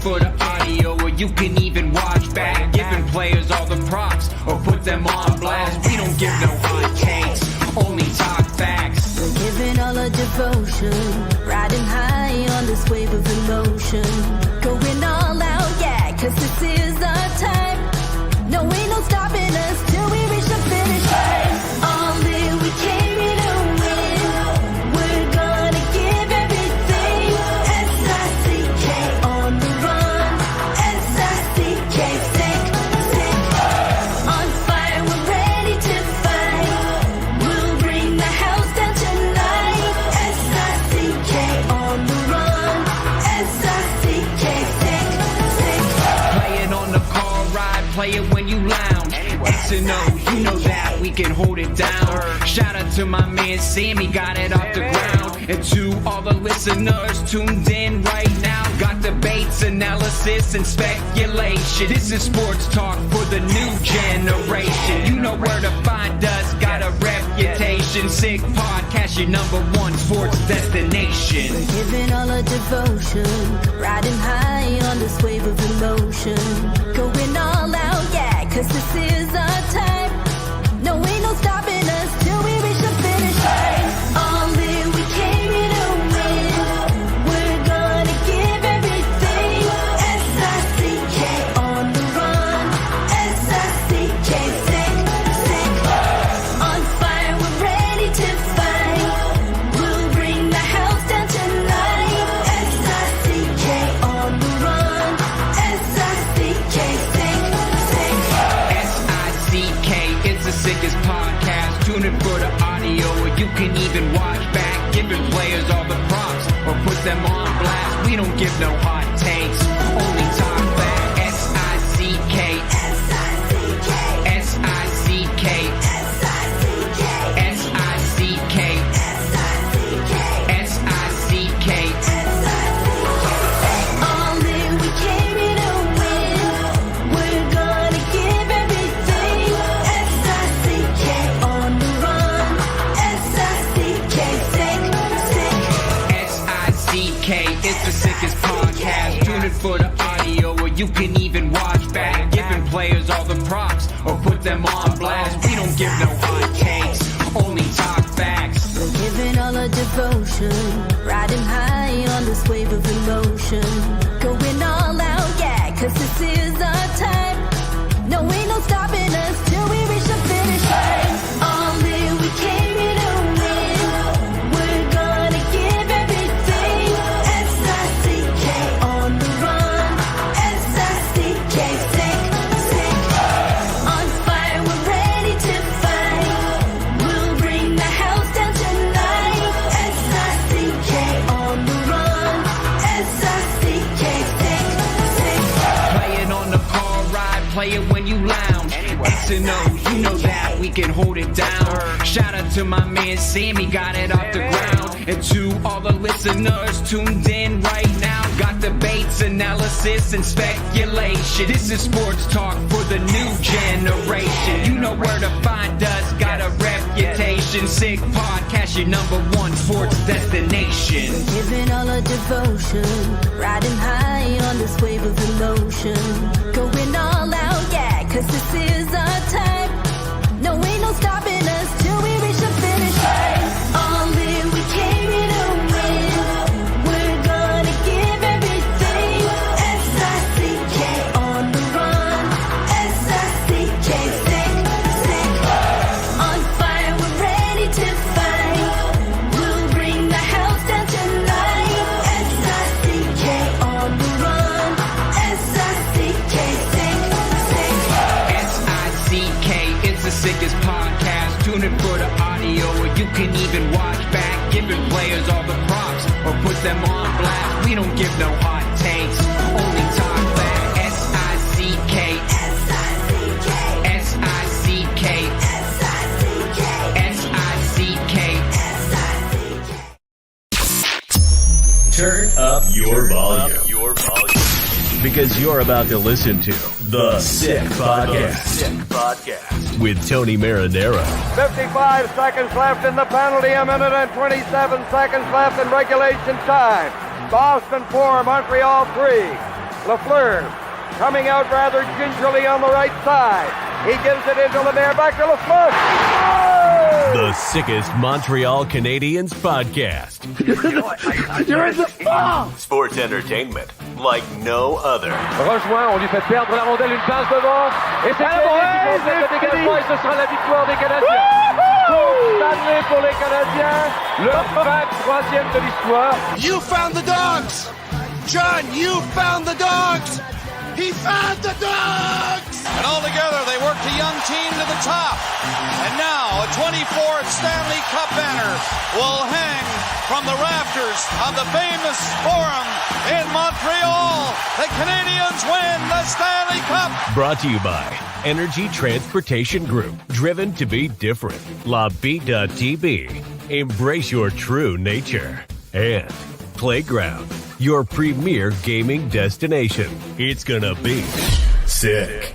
for the audio, or you can even watch back. Giving players all the props, or put them on blast. We don't give no hot takes, only talk facts. We're giving all our devotion, riding high on this wave of emotion. Going all out, yeah, cause this is our time. No, ain't no stopping us till we reach the finish line. All in, we came here to win. We're gonna give everything. S-I-C-K on the run. S-I-C-K, sick. On fire, we're ready to fight. We'll bring the house down tonight. S-I-C-K on the run. S-I-C-K, sick. Play it on the car ride, play it when you lounge. X and O, you know that we can hold it down. Shout out to my man Sammy, got it off the ground. And to all the listeners tuned in right now, got debates, analysis, and speculation. This is sports talk for the new generation. You know where to find us, got a reputation. Sick podcast, your #1 sports destination. We're giving all our devotion, riding high on this wave of emotion. Going all out, yeah, cause this is our time. No, ain't no stopping us till we reach the finish line. All in, we came here to win. We're gonna give everything. S-I-C-K on the run. S-I-C-K, sick. On fire, we're ready to fight. We'll bring the house down tonight. S-I-C-K on the run. S-I-C-K, sick. S-I-C-K, it's the sickest podcast. Tune in for the audio, or you can even watch back. Giving players all the props, or put them on blast. We don't give no hot takes, only talk back. S-I-C-K, S-I-C-K, S-I-C-K, S-I-C-K, S-I-C-K, S-I-C-K, S-I-C-K. All in, we came here to win. We're gonna give everything. S-I-C-K on the run. S-I-C-K, sick. S-I-C-K, it's the sickest podcast. Tune in for the audio, or you can even watch back. Giving players all the props, or put them on blast. We don't give no hot takes, only talk facts. We're giving all our devotion, riding high on this wave of emotion. Going all out, yeah, cause this is our time. No, ain't no stopping us till we reach the finish line. All in, we came here to win. We're gonna give everything. S-I-C-K on the run. S-I-C-K, sick. On fire, we're ready to fight. We'll bring the house down tonight. S-I-C-K on the run. S-I-C-K, sick. Play it on the car ride, play it when you lounge. X and O, you know that we can hold it down. Shout out to my man Sammy, got it off the ground. And to all the listeners tuned in right now, got debates, analysis, and speculation. This is sports talk for the new generation. You know where to find us, got a reputation. Sick podcast, your #1 sports destination. Giving all our devotion, riding high on this wave of emotion. Going all out, yeah, cause this is our time. No, ain't no stopping us till we reach the finish line. All in, we came here to win. We're gonna give everything. S-I-C-K on the run. S-I-C-K, sick. On fire, we're ready to fight. We'll bring the house down tonight. S-I-C-K on the run. S-I-C-K, sick. S-I-C-K, it's the sickest podcast. Tune in for the audio, or you can even watch back. Giving players all the props, or put them on blast. We don't give no hot takes, only talk back. S-I-C-K, S-I-C-K, S-I-C-K, S-I-C-K, S-I-C-K. Turn up your volume. Because you're about to listen to The Sick Podcast. With Tony Marinaro. 55 seconds left in the penalty, a minute and 27 seconds left in regulation time. Boston 4, Montreal 3. Lafleur coming out rather gingerly on the right side. He gives it into Lemaire, back to Lafleur. Oh! The sickest Montreal Canadiens podcast. You're in the ball! Sports entertainment like no other. Rejoint, on lui fait perdre la rondelle, une passe devant. Et c'est le dégagement et ce sera la victoire des Canadiens. Stanley pour les Canadiens, leur 23e de l'histoire. You found the dogs! John, you found the dogs! He found the dogs! And all together, they worked a young team to the top. And now, a 24th Stanley Cup banner will hang from the rafters of the famous Forum in Montreal. The Canadiens win the Stanley Cup. Brought to you by Energy Transportation Group. Driven to be different. La Vida TB. Embrace your true nature. And Playground, your premier gaming destination. It's gonna be sick.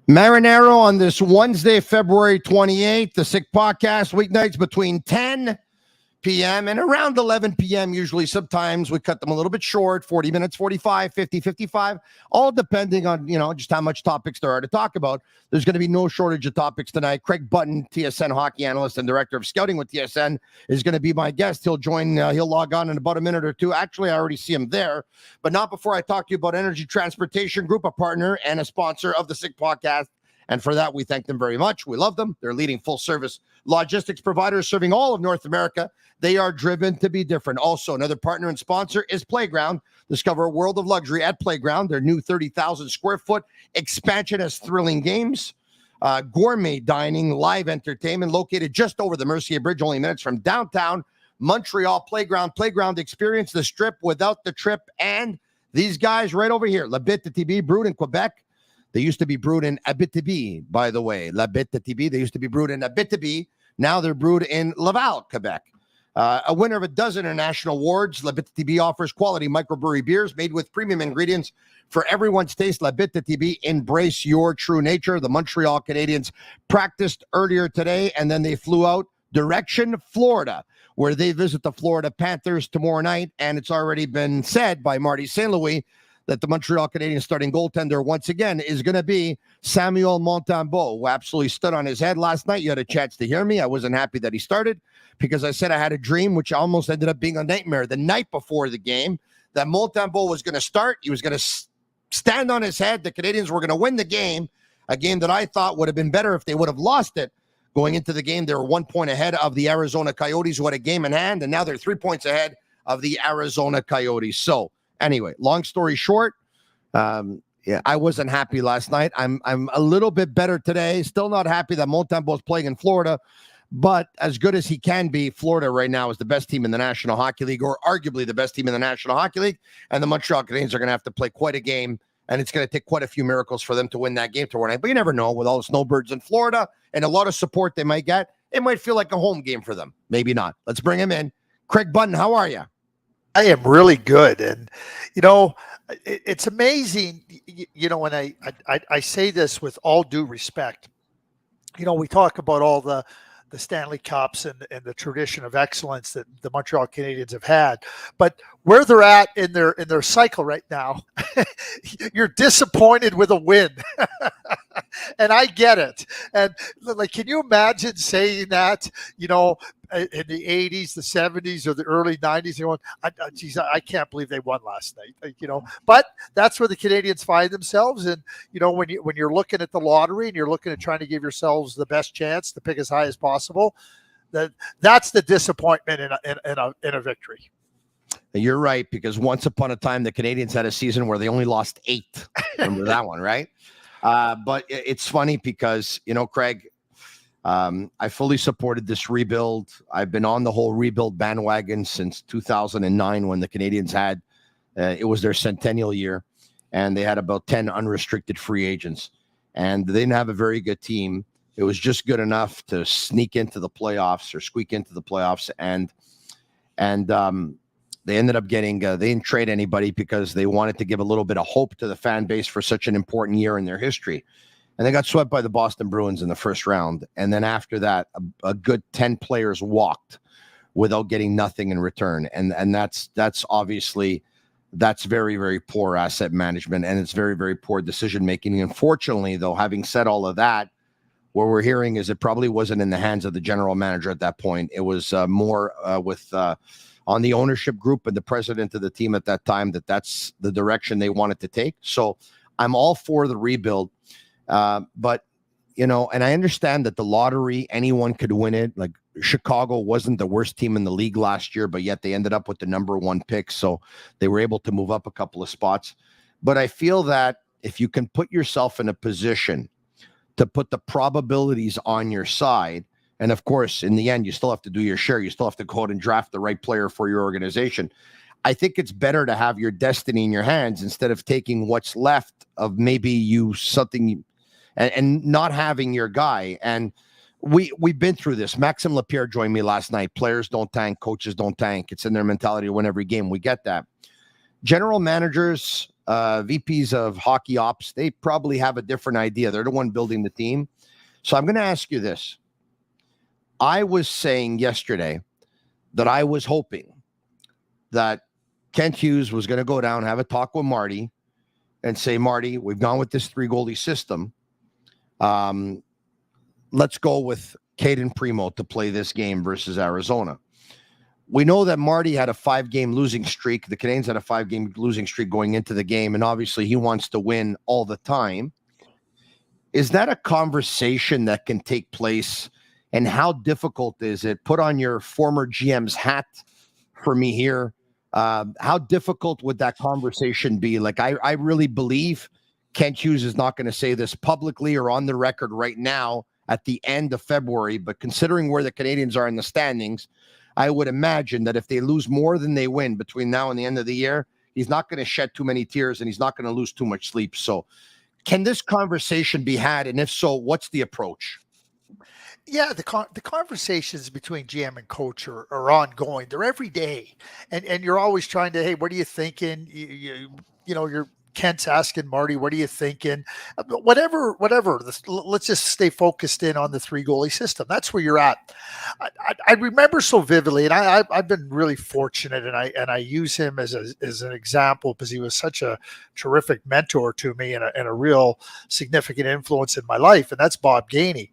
Marinaro on this Wednesday, February 28th, the Sick Podcast, weeknights between 10 p.m. and around 11 p.m. Usually, sometimes we cut them a little bit short, 40 minutes, 45, 50, 55, all depending on, just how much topics there are to talk about. There's going to be no shortage of topics tonight. Craig Button, TSN hockey analyst and director of scouting with TSN, is going to be my guest. He'll join, he'll log on in about a minute or two. Actually, I already see him there, but not before I talk to you about Energy Transportation Group, a partner and a sponsor of the Sick Podcast. And for that, we thank them very much. We love them. They're leading full-service logistics providers serving all of North America. They are driven to be different. Also, another partner and sponsor is Playground. Discover a world of luxury at Playground. Their new 30,000 square foot expansion has thrilling games, gourmet dining, live entertainment, located just over the Mercier Bridge, only minutes from downtown Montreal. Playground experience the strip without the trip. And these guys right over here, La Bite de TB, brewed in Quebec. They used to be brewed in Abitibi, by the way. La Bite de TB. They used to be brewed in Abitibi. Now they're brewed in Laval, Quebec. A winner of a dozen international awards, La Bite de TB offers quality microbrewery beers made with premium ingredients for everyone's taste. La Bite de TB, embrace your true nature. The Montreal Canadiens practiced earlier today, and then they flew out direction Florida, where they visit the Florida Panthers tomorrow night. And it's already been said by Marty St. Louis that the Montreal Canadiens starting goaltender once again is going to be Samuel Montembeault, who absolutely stood on his head last night. You had a chance to hear me. I wasn't happy that he started because I said I had a dream, which almost ended up being a nightmare the night before the game, that Montembeault was going to start. He was going to stand on his head. The Canadiens were going to win the game, a game that I thought would have been better if they would have lost it. Going into the game, they were 1 point ahead of the Arizona Coyotes, who had a game in hand, and now they're 3 points ahead of the Arizona Coyotes. So, anyway, long story short, I wasn't happy last night. I'm a little bit better today. Still not happy that Montembeault is playing in Florida, but as good as he can be, Florida right now is the best team in the National Hockey League, or arguably the best team in the National Hockey League, and the Montreal Canadiens are going to have to play quite a game, and it's going to take quite a few miracles for them to win that game tomorrow night. But you never know. With all the snowbirds in Florida and a lot of support they might get, it might feel like a home game for them. Maybe not. Let's bring him in. Craig Button, how are you? I am really good. And, it's amazing, when I say this with all due respect, we talk about all the Stanley Cups and the tradition of excellence that the Montreal Canadiens have had, but where they're at in their cycle right now, you're disappointed with a win. And I get it. And can you imagine saying that, in the 80s, the 70s, or the early 90s, you're going, geez, I can't believe they won last night, But that's where the Canadiens find themselves. And, when you're looking at the lottery and you're looking at trying to give yourselves the best chance to pick as high as possible, that's the disappointment in a victory. You're right, because once upon a time, the Canadiens had a season where they only lost 8. Remember that one, right? But it's funny because, Craig, I fully supported this rebuild. I've been on the whole rebuild bandwagon since 2009 when the Canadiens had, it was their centennial year, and they had about 10 unrestricted free agents. And they didn't have a very good team. It was just good enough to sneak into the playoffs or squeak into the playoffs. And they ended up getting, they didn't trade anybody because they wanted to give a little bit of hope to the fan base for such an important year in their history. And they got swept by the Boston Bruins in the first round. And then after that, a good 10 players walked without getting nothing in return. And that's obviously that's very, very poor asset management, and it's very, very poor decision making. Unfortunately, though, having said all of that, what we're hearing is it probably wasn't in the hands of the general manager at that point. It was more with on the ownership group and the president of the team at that time, that's the direction they wanted to take. So I'm all for the rebuild. But, and I understand that the lottery, anyone could win it. Like Chicago wasn't the worst team in the league last year, but yet they ended up with the number 1 pick. So they were able to move up a couple of spots. But I feel that if you can put yourself in a position to put the probabilities on your side, and of course, in the end, you still have to do your share. You still have to go out and draft the right player for your organization. I think it's better to have your destiny in your hands instead of taking what's left of maybe you something and not having your guy. And we've been through this. Maxime Lapierre joined me last night. Players don't tank, coaches don't tank. It's in their mentality to win every game. We get that. General managers, VPs of hockey ops, they probably have a different idea. They're the one building the team. So I'm going to ask you this. I was saying yesterday that I was hoping that Kent Hughes was going to go down, have a talk with Marty, and say, Marty, we've gone with this 3-goalie system. Let's go with Caden Primo to play this game versus Arizona. We know that Marty had a 5-game losing streak. The Canadiens had a 5-game losing streak going into the game, and obviously he wants to win all the time. Is that a conversation that can take place? And how difficult is it? Put on your former GM's hat for me here. How difficult would that conversation be? Like, I really believe Kent Hughes is not going to say this publicly or on the record right now at the end of February, but considering where the Canadiens are in the standings, I would imagine that if they lose more than they win between now and the end of the year, he's not going to shed too many tears and he's not going to lose too much sleep. So can this conversation be had? And if so, what's the approach? Yeah, the conversations between GM and coach are ongoing. They're every day, and you're always trying to, hey, what are you thinking? You're Kent's asking Marty, what are you thinking? Whatever. Let's just stay focused in on the 3-goalie system. That's where you're at. I remember so vividly, and I've been really fortunate, and I use him as an example because he was such a terrific mentor to me and a real significant influence in my life, and that's Bob Gainey.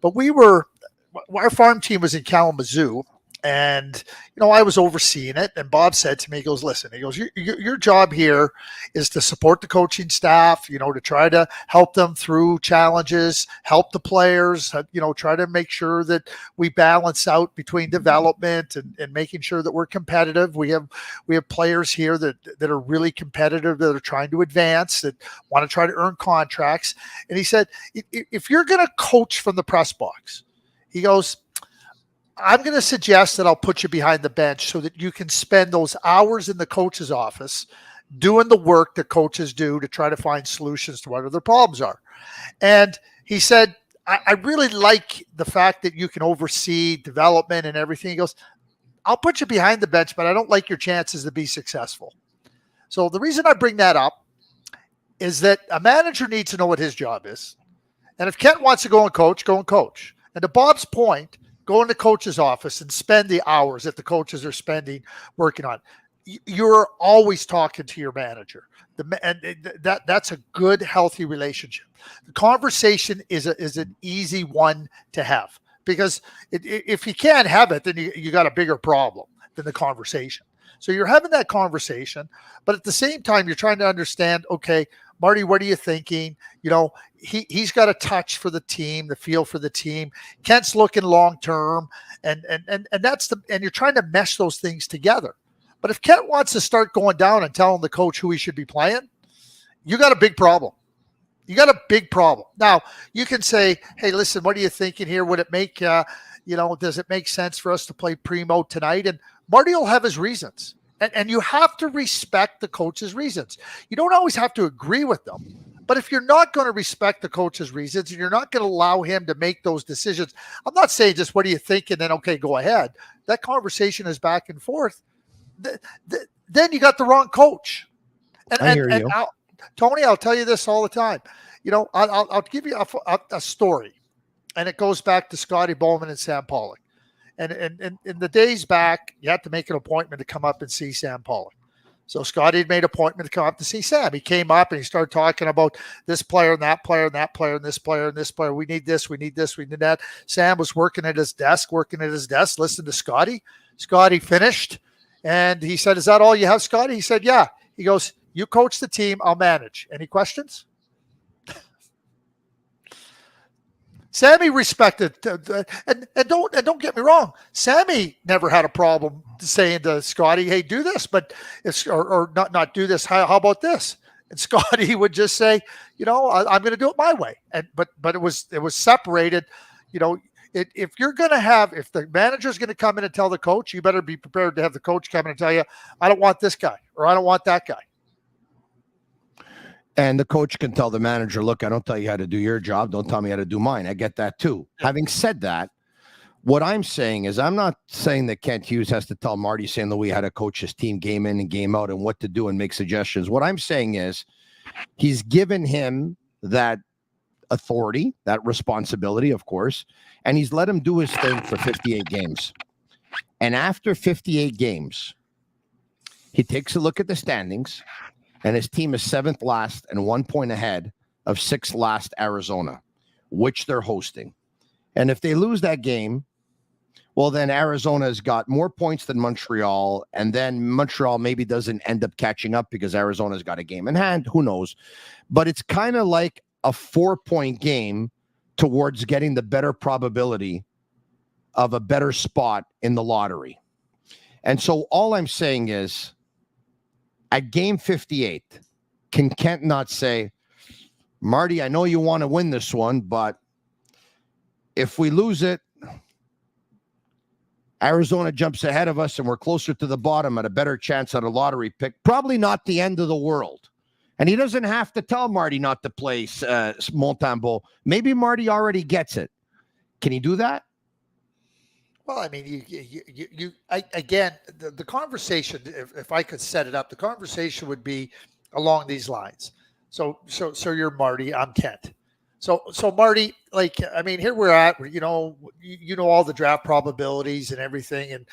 But our farm team was in Kalamazoo, and, I was overseeing it. And Bob said to me, he goes, listen, your job here is to support the coaching staff, to try to help them through challenges, help the players, try to make sure that we balance out between development and making sure that we're competitive. We have players here that are really competitive, that are trying to advance, that want to try to earn contracts. And he said, if you're going to coach from the press box, he goes, I'm going to suggest that I'll put you behind the bench so that you can spend those hours in the coach's office doing the work that coaches do to try to find solutions to whatever their problems are. And he said, I really like the fact that you can oversee development and everything. He goes, I'll put you behind the bench, but I don't like your chances to be successful. So the reason I bring that up is that a manager needs to know what his job is. And if Kent wants to go and coach, go and coach. And to Bob's point, go in the coach's office and spend the hours that the coaches are spending working on. You're always talking to your manager. That's a good, healthy relationship. The conversation is an easy one to have, because if you can't have it, then you got a bigger problem than the conversation. So you're having that conversation, but at the same time, you're trying to understand, okay, Marty, what are you thinking? He's got a touch for the team, the feel for the team. Kent's looking long term, and you're trying to mesh those things together. But if Kent wants to start going down and telling the coach who he should be playing, you got a big problem. You got a big problem. Now, you can say, hey, listen, what are you thinking here? Would it make, does it make sense for us to play Primo tonight? And Marty will have his reasons. And you have to respect the coach's reasons. You don't always have to agree with them. But if you're not going to respect the coach's reasons and you're not going to allow him to make those decisions, I'm not saying just what do you think and then, okay, go ahead. That conversation is back and forth. Then you got the wrong coach. I hear you. Tony, I'll tell you this all the time. I'll give you a story, and it goes back to Scotty Bowman and Sam Pollock. And in the days back, you had to make an appointment to come up and see Sam Pollock. So Scotty had made an appointment to come up to see Sam. He came up and he started talking about this player and that player and that player and this player and this player. We need this, we need this, we need that. Sam was working at his desk, listened to Scotty. Scotty finished, and he said, "Is that all you have, Scotty?" He said, "Yeah." He goes, "You coach the team, I'll manage." Any questions? Sammy respected, and don't get me wrong. Sammy never had a problem saying to Scotty, "Hey, do this," but it's or not do this. How about this? And Scotty would just say, "I'm going to do it my way." And but it was separated. If you're going to if the manager's going to come in and tell the coach, you better be prepared to have the coach come in and tell you, "I don't want this guy," or "I don't want that guy." And the coach can tell the manager, "Look, I don't tell you how to do your job. Don't tell me how to do mine." I get that too. Yeah. Having said that, what I'm saying is I'm not saying that Kent Hughes has to tell Marty St. Louis how to coach his team game in and game out and what to do and make suggestions. What I'm saying is he's given him that authority, that responsibility, of course, and he's let him do his thing for 58 games. And after 58 games, he takes a look at the standings, and his team is 7th last and 1 point ahead of 6th last Arizona, which they're hosting. And if they lose that game, well, then Arizona's got more points than Montreal, and then Montreal maybe doesn't end up catching up because Arizona's got a game in hand. Who knows? But it's kind of like a 4-point game towards getting the better probability of a better spot in the lottery. And so all I'm saying is, at game 58, can Kent not say, "Marty, I know you want to win this one, but if we lose it, Arizona jumps ahead of us and we're closer to the bottom at a better chance at a lottery pick. Probably not the end of the world." And he doesn't have to tell Marty not to play Montembeault. Maybe Marty already gets it. Can he do that? Well, I mean, again, the conversation, if I could set it up, the conversation would be along these lines. So you're Marty, I'm Kent. So Marty, I mean, here we're at, you know all the draft probabilities and everything. And,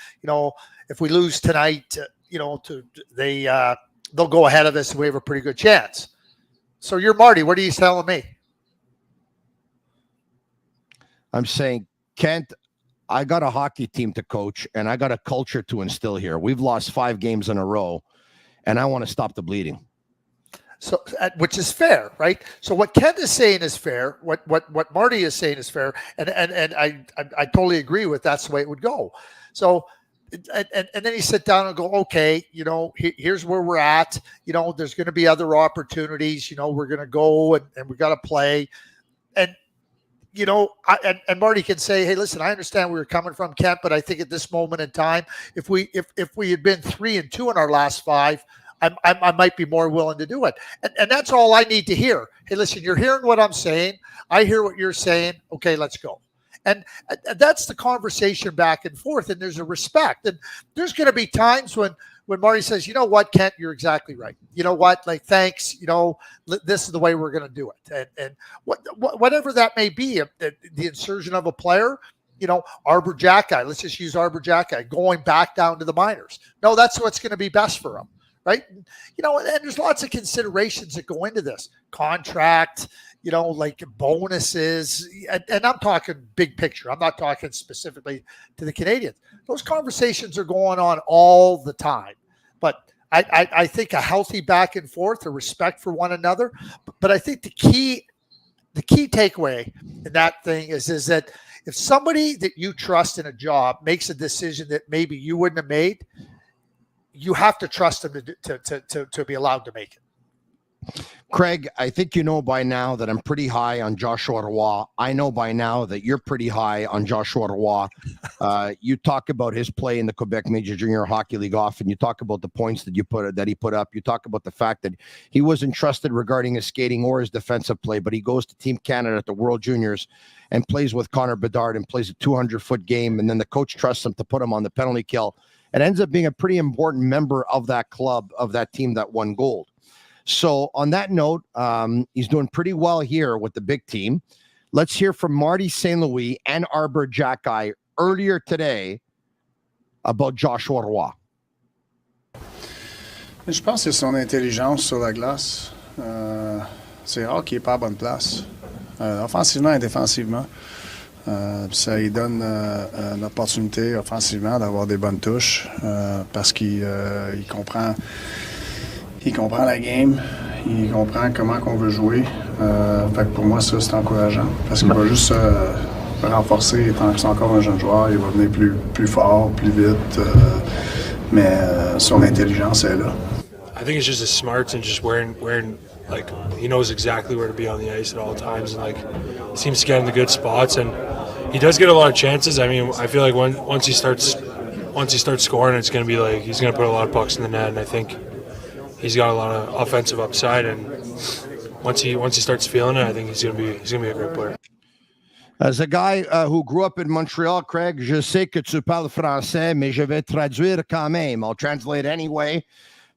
if we lose tonight, they'll go ahead of us and we have a pretty good chance. So you're Marty. What are you telling me? I'm saying, Kent, I got a hockey team to coach, and I got a culture to instill here. We've lost 5 games in a row, and I want to stop the bleeding. So, which is fair, right? So what Kent is saying is fair. What Marty is saying is fair, and I totally agree with that's the way it would go. So, and then he sit down and go, "Okay, here's where we're at. There's going to be other opportunities. We're going to go and we got to play." And and Marty can say, "Hey, listen, I understand where you're coming from, Kent, but I think at this moment in time, if we had been 3-2 in our last 5, I might be more willing to do it." And that's all I need to hear. "Hey, listen, you're hearing what I'm saying. I hear what you're saying. Okay, let's go." And that's the conversation back and forth. And there's a respect. And there's going to be times when Marty says, "You know what, Kent, you're exactly right. You know what? Thanks. This is the way we're going to do it." And whatever that may be, the insertion of a player, Arbor Jackeye. Let's just use Arbor Jackeye going back down to the minors. No, that's what's going to be best for him. Right. And there's lots of considerations that go into this contract, like bonuses. And I'm talking big picture. I'm not talking specifically to the Canadiens. Those conversations are going on all the time. But I think a healthy back and forth, a respect for one another. But I think the key takeaway in that thing is that if somebody that you trust in a job makes a decision that maybe you wouldn't have made, you have to trust them to be allowed to make it. Craig, I think you know by now that I'm pretty high on Joshua Roy. I know by now that you're pretty high on Joshua Roy. You talk about his play in the Quebec Major Junior Hockey League often. You talk about the points that he put up. You talk about the fact that he wasn't trusted regarding his skating or his defensive play, but he goes to Team Canada at the World Juniors and plays with Connor Bedard and plays a 200-foot game, and then the coach trusts him to put him on the penalty kill. It ends up being a pretty important member of that club, of that team that won gold. So on that note, he's doing pretty well here with the big team. Let's hear from Marty St. Louis and Arbor Jackeye earlier today about Joshua Roy. Je pense que c'est son intelligence sur la glace. C'est rare qu'il n'est pas à bonne place, offensivement et défensivement. Ça lui donne l'opportunité offensivement d'avoir des bonnes touches parce qu'il comprend la game, il comprend comment qu'on veut jouer. Fait que pour moi, ça, c'est encourageant parce qu'il va juste renforcer, tant que c'est encore un jeune joueur, il va venir plus fort, plus vite, mais son intelligence est là. I think it's just his smarts and just wearing like he knows exactly where to be on the ice at all times, and like seems to get in the good spots, and he does get a lot of chances. I mean, I feel like once he starts scoring, it's going to be like he's going to put a lot of pucks in the net, and I think he's got a lot of offensive upside, and once he starts feeling it, I think he's going to be a great player. As a guy who grew up in Montreal, Craig, je sais que tu parles français, mais je vais traduire quand même. I'll translate anyway.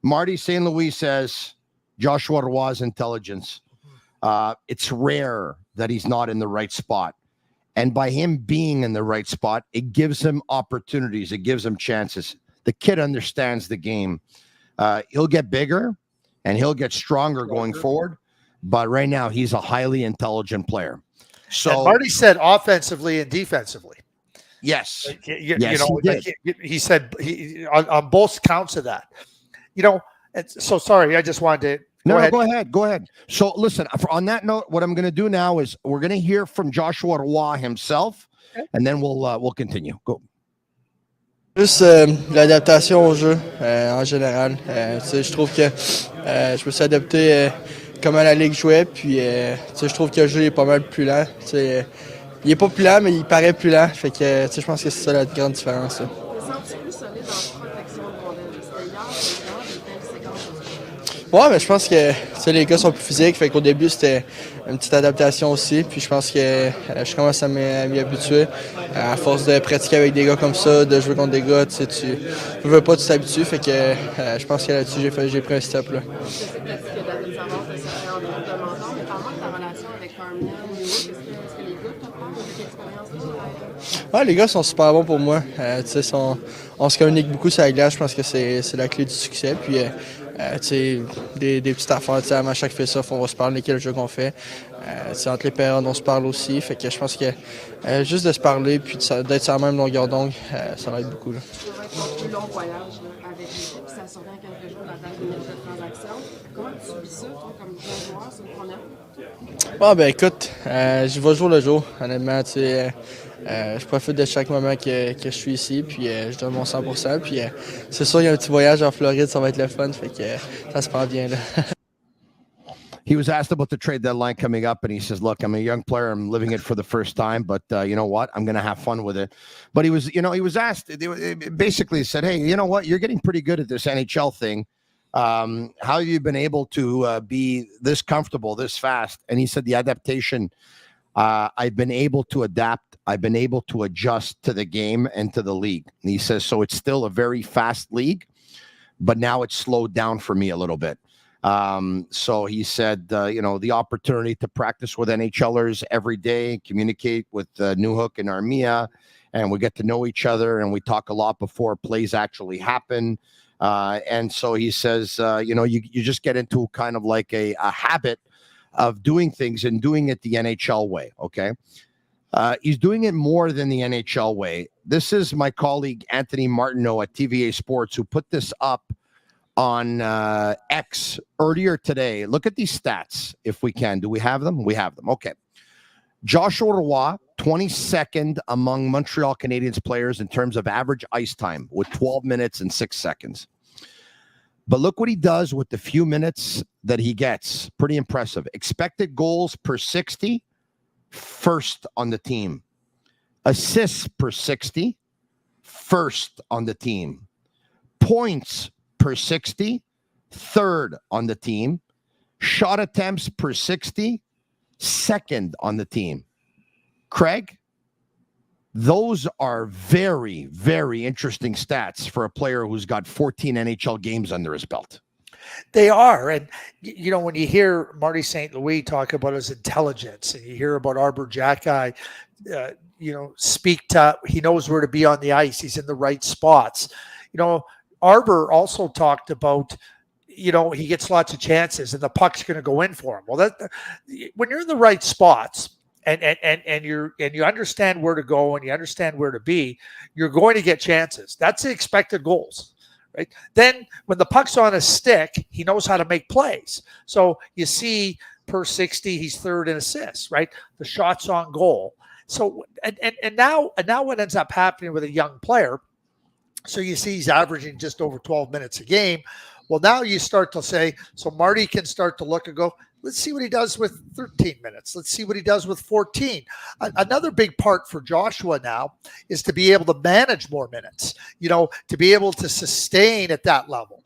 Marty St. Louis says Joshua Roy's intelligence. It's rare that he's not in the right spot. And by him being in the right spot, it gives him opportunities. It gives him chances. The kid understands the game. He'll get bigger and he'll get stronger going forward. But right now, he's a highly intelligent player. So and Marty said offensively and defensively. Yes. You know, he said on both counts of that. You know, so sorry, I just wanted to go ahead. Go ahead. So listen, on that note, what I'm going to do now is we're going to hear from Joshua Roy himself, and then we'll continue. Go. Plus l'adaptation au jeu en général. Je trouve que je me suis adapté comment la ligue jouait, puis je trouve que le jeu est pas mal plus lent. Il est pas plus lent, mais il paraît plus lent. Fait que je pense que c'est ça la grande différence. Ouais, mais je pense que les gars sont plus physiques, fait qu'au début c'était une petite adaptation aussi, puis je pense que je commence à m'y habituer. À force de pratiquer avec des gars comme ça, de jouer contre des gars, tu veux pas, tu t'habitues, fait que je pense que là-dessus j'ai pris un step là. Ouais, les gars sont super bons pour moi. On se communique beaucoup sur la glace, je pense que c'est la clé du succès. Puis, des petites affaires, à chaque face-off, on va se parler de quel jeu qu'on fait. Entre les périodes, on se parle aussi. Fait que je pense que juste de se parler puis d'être sur la même longueur d'onde, ça va être beaucoup. Là. Ça va être un plus long voyage avec l'équipe, puis ça survient quelques jours de la date de transaction. Comment tu vis ça, toi, comme jeune joueur, c'est une première? Ben écoute, je vais jour le jour, honnêtement. Je profite de chaque moment que je suis ici, puis je donne mon 100%. Puis c'est sûr, il y a un petit voyage en Floride, ça va être le fun, fait que ça se passe bien là. He was asked about the trade deadline coming up, and he says, "Look, I'm a young player. I'm living it for the first time, but you know what? I'm going to have fun with it." But he was asked. Basically, said, "Hey, you know what? You're getting pretty good at this NHL thing. How have you been able to be this comfortable, this fast?" And he said, "The adaptation. I've been able to adapt. I've been able to adjust to the game and to the league." And he says, "So it's still a very fast league, but now it's slowed down for me a little bit." So he said, the opportunity to practice with NHLers every day, communicate with Newhook and Armia, and we get to know each other, and we talk a lot before plays actually happen. And so he says, you just get into kind of like a habit of doing things and doing it the NHL way, okay? He's doing it more than the NHL way. This is my colleague, Anthony Martineau at TVA Sports, who put this up on X earlier today. Look at these stats, if we can. Do we have them? We have them. Okay. Joshua Roy, 22nd among Montreal Canadiens players in terms of average ice time with 12 minutes and 6 seconds. But look what he does with the few minutes that he gets. Pretty impressive. Expected goals per 60, first on the team. Assists per 60, first on the team. Points per 60, third on the team. Shot attempts per 60, second on the team. Craig, those are very, very interesting stats for a player who's got 14 NHL games under his belt. They are. And, when you hear Marty St. Louis talk about his intelligence, and you hear about Arbor Jacki, speak to, he knows where to be on the ice. He's in the right spots. Arbor also talked about he gets lots of chances and the puck's going to go in for him. Well, when you're in the right spots and you understand where to go and you understand where to be, you're going to get chances. That's the expected goals, right? Then when the puck's on his stick, he knows how to make plays. So you see per 60, he's third in assists, right? The shots on goal. So and now what ends up happening with a young player, so you see he's averaging just over 12 minutes a game. Well, now you start to say, so Marty can start to look and go, let's see what he does with 13 minutes. Let's see what he does with 14. Another big part for Joshua now is to be able to manage more minutes, to be able to sustain at that level.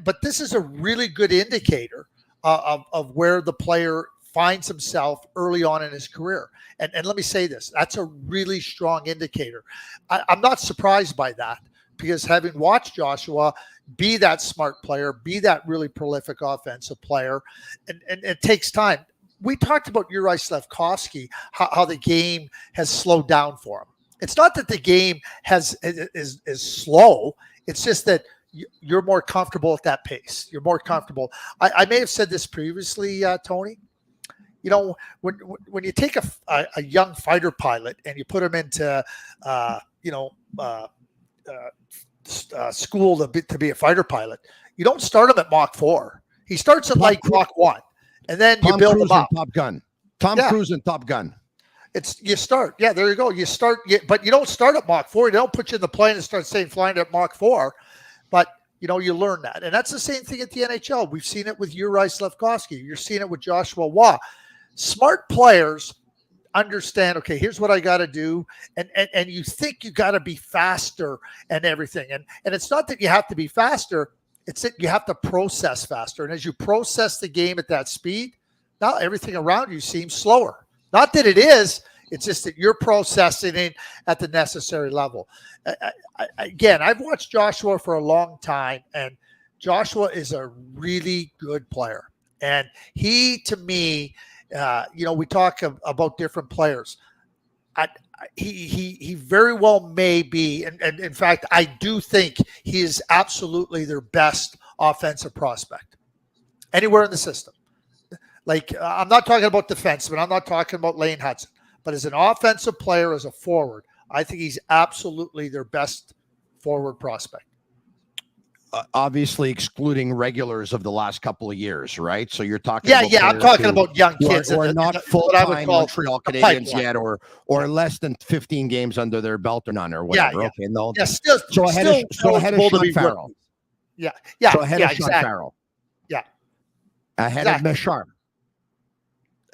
But this is a really good indicator of where the player finds himself early on in his career. And let me say this, that's a really strong indicator. I'm not surprised by that, because having watched Joshua be that smart player, be that really prolific offensive player, and it takes time. We talked about Uri Slafkovsky, how the game has slowed down for him. It's not that the game is slow. It's just that you're more comfortable at that pace. You're more comfortable. I may have said this previously, Tony. When you take a young fighter pilot and you put him into school to be a fighter pilot, you don't start him at Mach 4. He starts at Mach 1, and then you build him up. Top Gun. Tom Cruise and Top Gun. You start. Yeah, there you go. You start, but you don't start at Mach 4. You don't put you in the plane and start flying at Mach 4. But you learn that, and that's the same thing at the NHL. We've seen it with Uri Slafkovsky. You're seeing it with Joshua Waugh. Smart players understand, okay, here's what I got to do. And you think you got to be faster and everything. And it's not that you have to be faster. It's that you have to process faster. And as you process the game at that speed, now everything around you seems slower. Not that it is, it's just that you're processing it at the necessary level. Again, I've watched Joshua for a long time, and Joshua is a really good player. And he, to me, we talk about different players. He very well may be, and in fact, I do think he is absolutely their best offensive prospect anywhere in the system. I'm not talking about defenseman. I'm not talking about Lane Hudson. But as an offensive player, as a forward, I think he's absolutely their best forward prospect. Obviously excluding regulars of the last couple of years, right? So you're talking I'm talking about young kids who are not full-time Montreal Canadiens yet, or less than 15 games under their belt or none, or whatever. Yeah. Okay, no. Yeah, still ahead of Sean Farrell. Yeah. So ahead of Sean Farrell. Yeah. Ahead of Meshar.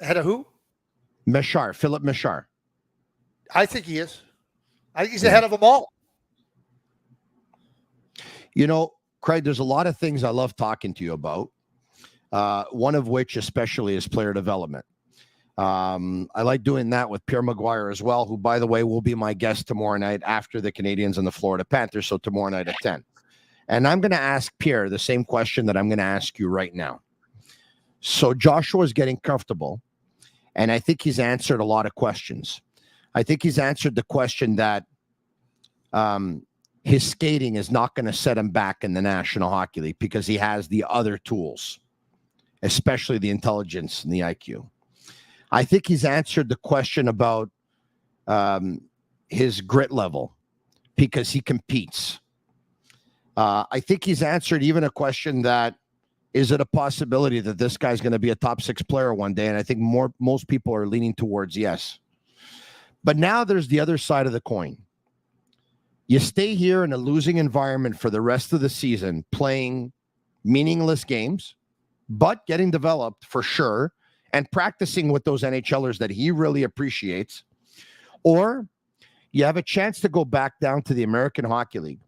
Ahead of who? Meshar, Philip Meshar. I think he is. I think he's ahead of them all. Craig, there's a lot of things I love talking to you about. One of which especially is player development. I like doing that with Pierre Maguire as well, who, by the way, will be my guest tomorrow night after the Canadiens and the Florida Panthers. So tomorrow night at 10. And I'm going to ask Pierre the same question that I'm going to ask you right now. So Joshua's getting comfortable, and I think he's answered a lot of questions. I think he's answered the question that his skating is not going to set him back in the National Hockey League because he has the other tools, especially the intelligence and the IQ. I think he's answered the question about his grit level because he competes. I think he's answered even a question that, is it a possibility that this guy's going to be a top 6 player one day? And I think most people are leaning towards yes. But now there's the other side of the coin. You stay here in a losing environment for the rest of the season, playing meaningless games, but getting developed for sure, and practicing with those NHLers that he really appreciates. Or you have a chance to go back down to the American Hockey League,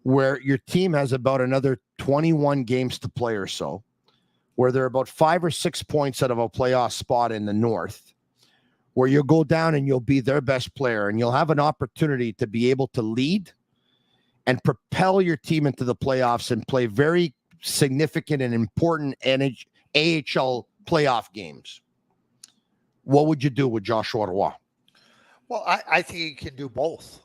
where your team has about another 21 games to play or so, where they're about 5 or 6 points out of a playoff spot in the North, where you'll go down and you'll be their best player, and you'll have an opportunity to be able to lead and propel your team into the playoffs and play very significant and important AHL playoff games. What would you do with Joshua Roy? Well, I think he can do both.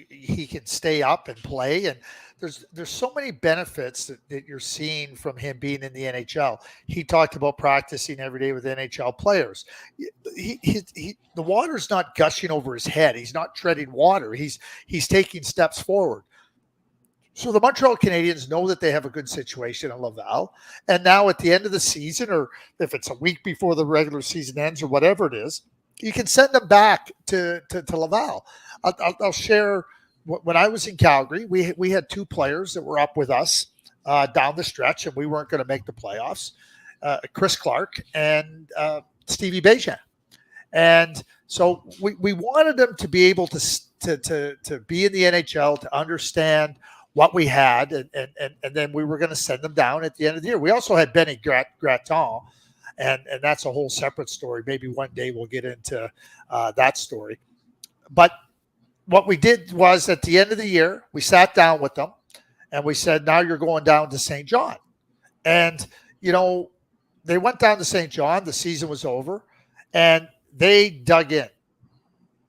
He can stay up and play, and there's so many benefits that you're seeing from him being in the NHL. He talked about practicing every day with NHL players. The water's not gushing over his head. He's not treading water. He's taking steps forward. So the Montreal Canadiens know that they have a good situation in Laval. And now at the end of the season, or if it's a week before the regular season ends or whatever it is, you can send them back to Laval. I'll share, when I was in Calgary, we had 2 players that were up with us down the stretch, and we weren't going to make the playoffs, Chris Clark and Stevie Bejan. And so we wanted them to be able to be in the NHL, to understand what we had, and then we were going to send them down at the end of the year. We also had Benny Gratton, and that's a whole separate story. Maybe one day we'll get into that story. But what we did was, at the end of the year, we sat down with them, and we said, now you're going down to St. John. And, they went down to St. John. The season was over, and they dug in.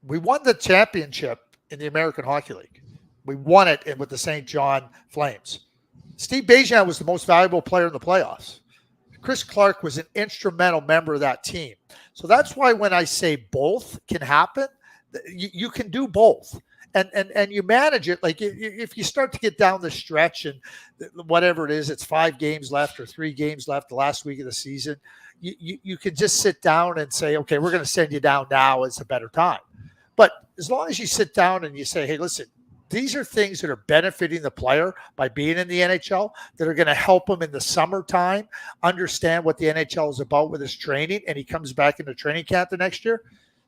We won the championship in the American Hockey League. We won it with the St. John Flames. Steve Bejan was the most valuable player in the playoffs. Chris Clark was an instrumental member of that team. So that's why when I say both can happen, you can do both. And you manage it. Like, if you start to get down the stretch and whatever it is, it's 5 games left or 3 games left the last week of the season, you can just sit down and say, okay, we're going to send you down now. It's a better time. But as long as you sit down and you say, hey, listen, these are things that are benefiting the player by being in the NHL, that are going to help him in the summertime understand what the NHL is about with his training, and he comes back into training camp the next year.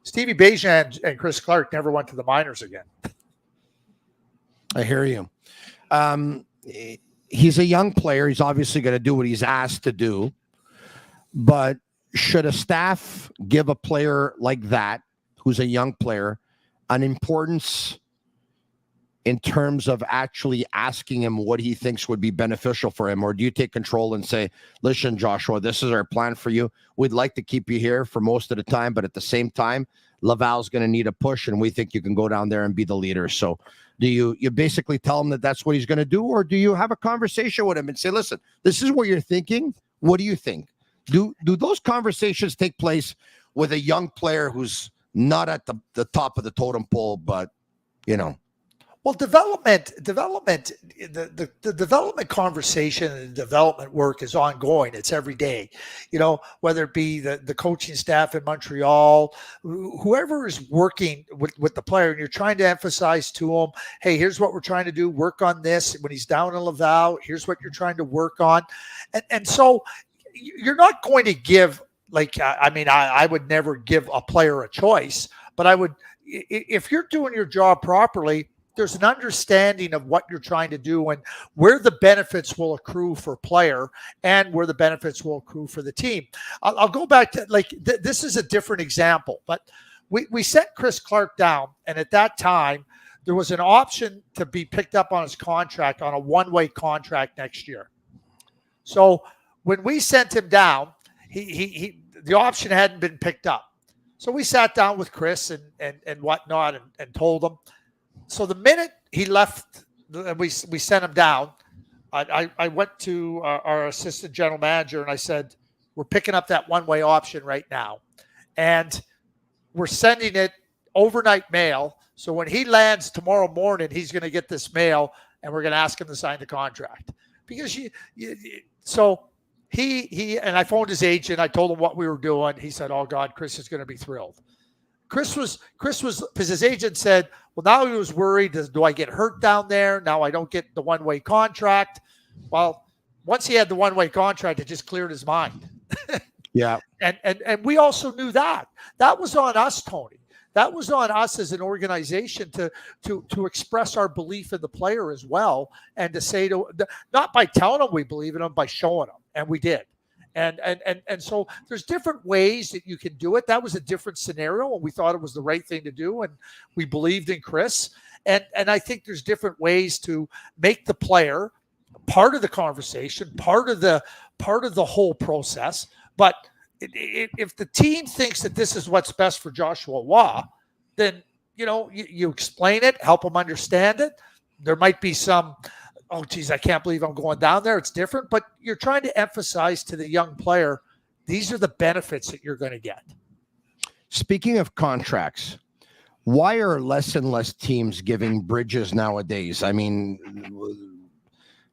Stevie Bejan and Chris Clark never went to the minors again. I hear you. He's a young player. He's obviously going to do what he's asked to do. But should a staff give a player like that, who's a young player, an importance in terms of actually asking him what he thinks would be beneficial for him? Or do you take control and say, listen, Joshua, this is our plan for you. We'd like to keep you here for most of the time, but at the same time, Laval's going to need a push, and we think you can go down there and be the leader. So do you basically tell him that that's what he's going to do? Or do you have a conversation with him and say, listen, this is what you're thinking. What do you think? Do those conversations take place with a young player who's not at the top of the totem pole, but, Well, development, the development conversation and the development work is ongoing. It's every day, whether it be the coaching staff in Montreal, whoever is working with the player, and you're trying to emphasize to them, hey, here's what we're trying to do. Work on this. When he's down in Laval, here's what you're trying to work on. And so you're not going to give, I would never give a player a choice, but I would, if you're doing your job properly, there's an understanding of what you're trying to do and where the benefits will accrue for player and where the benefits will accrue for the team. I'll go back to this is a different example, but we sent Chris Clark down, and at that time there was an option to be picked up on his contract on a one-way contract next year. So when we sent him down, he the option hadn't been picked up. So we sat down with Chris and whatnot and told him. So the minute he left, and we sent him down, I went to our assistant general manager and I said, we're picking up that one-way option right now. And we're sending it overnight mail. So when he lands tomorrow morning, he's going to get this mail, and we're going to ask him to sign the contract. Because so he and I phoned his agent. I told him what we were doing. He said, oh God, Chris is going to be thrilled. Chris was because his agent said, well, now he was worried. Do I get hurt down there? Now I don't get the one-way contract. Well, once he had the one-way contract, it just cleared his mind. Yeah. And we also knew that. That was on us, Tony. That was on us as an organization to express our belief in the player as well, and to say not by telling him we believe in him, by showing him, and we did. And so there's different ways that you can do it. That was a different scenario, and we thought it was the right thing to do, and we believed in Chris. And I think there's different ways to make the player part of the conversation, part of the whole process. But if the team thinks that this is what's best for Joshua Waugh, then you explain it, help them understand it. There might be some, oh, geez, I can't believe I'm going down there. It's different. But you're trying to emphasize to the young player, these are the benefits that you're going to get. Speaking of contracts, why are less and less teams giving bridges nowadays? I mean,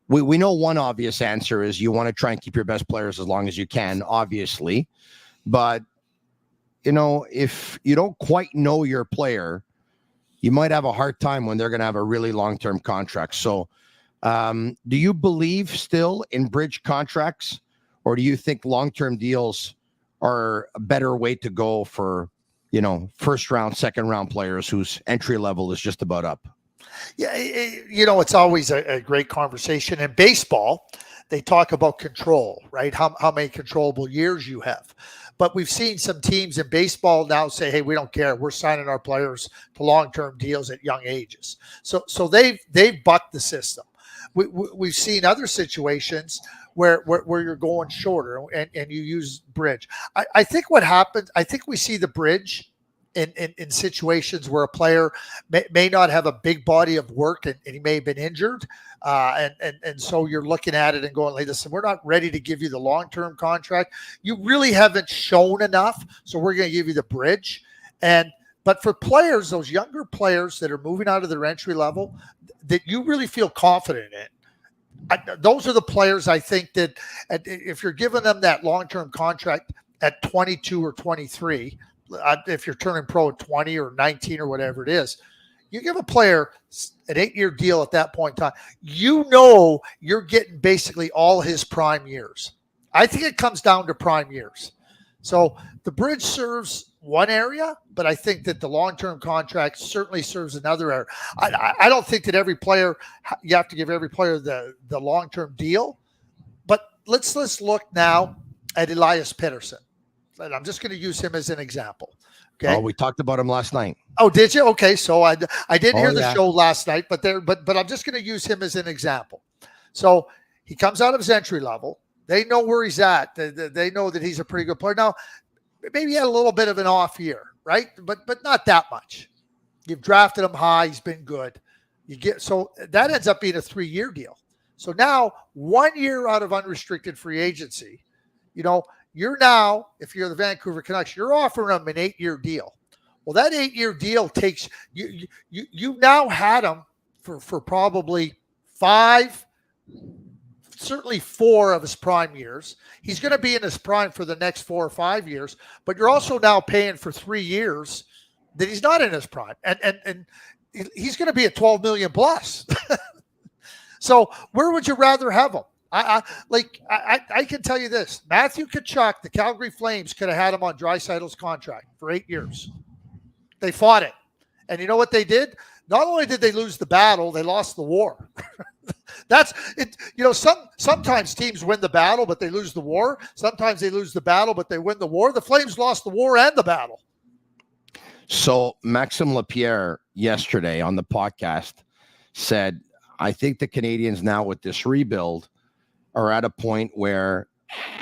we know one obvious answer is you want to try and keep your best players as long as you can, obviously. But, if you don't quite know your player, you might have a hard time when they're going to have a really long-term contract. So do you believe still in bridge contracts, or do you think long-term deals are a better way to go for, first round, second round players whose entry level is just about up? Yeah, it's always a great conversation. In baseball, they talk about control, right? How many controllable years you have. But we've seen some teams in baseball now say, hey, we don't care. We're signing our players to long-term deals at young ages. So they've bucked the system. We've seen other situations where you're going shorter and you use bridge. I think what happens, I think we see the bridge in situations where a player may not have a big body of work and he may have been injured. And so you're looking at it and going, hey, listen, we're not ready to give you the long-term contract. You really haven't shown enough. So we're going to give you the bridge. But for players, those younger players that are moving out of their entry level that you really feel confident in, those are the players I think that if you're giving them that long-term contract at 22 or 23, if you're turning pro at 20 or 19 or whatever it is, you give a player an 8-year deal at that point in time, you're getting basically all his prime years. I think it comes down to prime years. So the bridge serves one area, but I think that the long-term contract certainly serves another area. I don't think that you have to give every player the long-term deal, but let's look now at Elias Pettersson. And I'm just going to use him as an example. Okay. Oh, we talked about him last night. Oh, did you? Okay. So I didn't hear the show last night, but I'm just going to use him as an example. So he comes out of his entry level. They know where he's at. They know that he's a pretty good player. Now, maybe he had a little bit of an off year, right? But not that much. You've drafted him high. He's been good. So that ends up being a 3-year deal. So now 1 year out of unrestricted free agency, you're now, if you're the Vancouver Canucks, you're offering them an 8-year deal. Well, that 8-year deal takes you now had him for probably 5, certainly 4 of his prime years. He's going to be in his prime for the next 4 or 5 years, but you're also now paying for 3 years that he's not in his prime. And he's going to be at $12 million plus. So where would you rather have him? I can tell you this. Matthew Tkachuk, the Calgary Flames, could have had him on Draisaitl's contract for 8 years. They fought it. And you know what they did? Not only did they lose the battle, they lost the war. That's it. Sometimes teams win the battle, but they lose the war. Sometimes they lose the battle, but they win the war. The Flames lost the war and the battle. So Maxime Lapierre yesterday on the podcast said, I think the Canadiens now with this rebuild are at a point where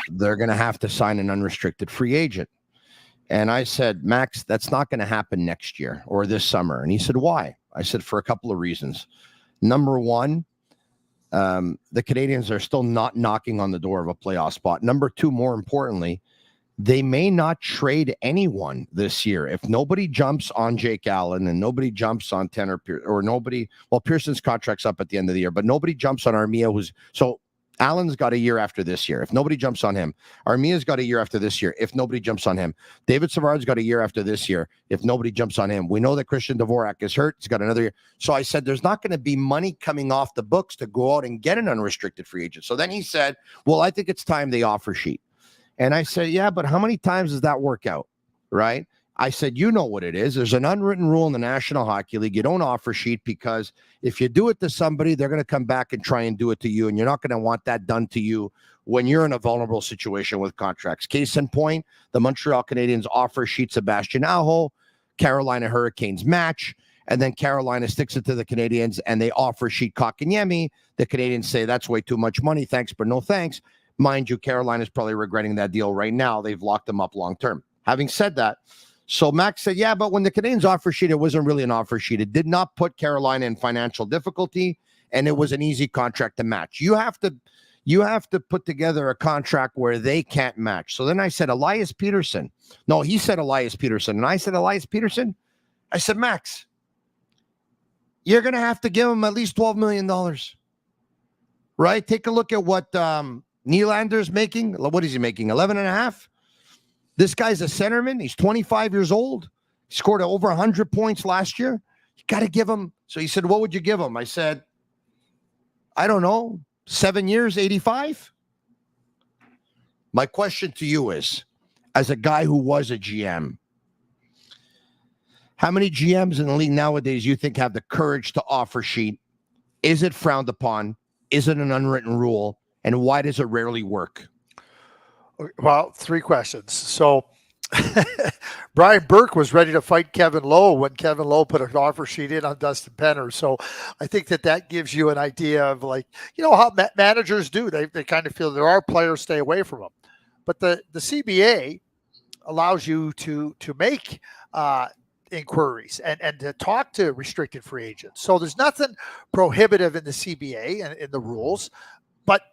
they're going to have to sign an unrestricted free agent. And I said, Max, that's not going to happen next year or this summer. And he said, why? I said, for a couple of reasons. Number one, the Canadiens are still not knocking on the door of a playoff spot. Number two, more importantly, they may not trade anyone this year. If nobody jumps on Jake Allen and nobody jumps on Tanner Pearson's contract's up at the end of the year, but nobody jumps on Armia, so Allen's got a year after this year. If nobody jumps on him, Armia's got a year after this year. If nobody jumps on him, David Savard's got a year after this year. If nobody jumps on him, we know that Christian Dvorak is hurt. He's got another year. So I said, there's not going to be money coming off the books to go out and get an unrestricted free agent. So then he said, well, I think it's time they offer sheet. And I said, yeah, but how many times does that work out? Right? I said, you know what it is. There's an unwritten rule in the National Hockey League. You don't offer sheet because if you do it to somebody, they're going to come back and try and do it to you. And you're not going to want that done to you when you're in a vulnerable situation with contracts. Case in point, the Montreal Canadiens offer sheet Sebastian Aho, Carolina Hurricanes match, and then Carolina sticks it to the Canadiens and they offer sheet Kotkaniemi. The Canadiens say that's way too much money. Thanks, but no thanks. Mind you, Carolina's probably regretting that deal right now. They've locked them up long term. Having said that, So Max said, yeah, but when the Canadiens offer sheet, it wasn't really an offer sheet. It did not put Carolina in financial difficulty, and it was an easy contract to match. You have to put together a contract where they can't match. So then I said, Elias Pettersson. No, he said Elias Pettersson. And I said, Elias Pettersson? I said, Max, you're going to have to give him at least $12 million. Right? Take a look at what Nylander's making. What is he making? 11 and a half? This guy's a centerman. He's 25 years old. He scored over 100 points last year. You got to give him. So he said, what would you give him? I said, I don't know, 7 years, 85? My question to you is, as a guy who was a GM, how many GMs in the league nowadays you think have the courage to offer sheet? Is it frowned upon? Is it an unwritten rule? And why does it rarely work? Well, 3 questions. So Brian Burke was ready to fight Kevin Lowe when Kevin Lowe put an offer sheet in on Dustin Penner. So I think that gives you an idea of, like, how managers do. They kind of feel there are players, stay away from them. But the CBA allows you to make inquiries and to talk to restricted free agents. So there's nothing prohibitive in the CBA and in the rules, but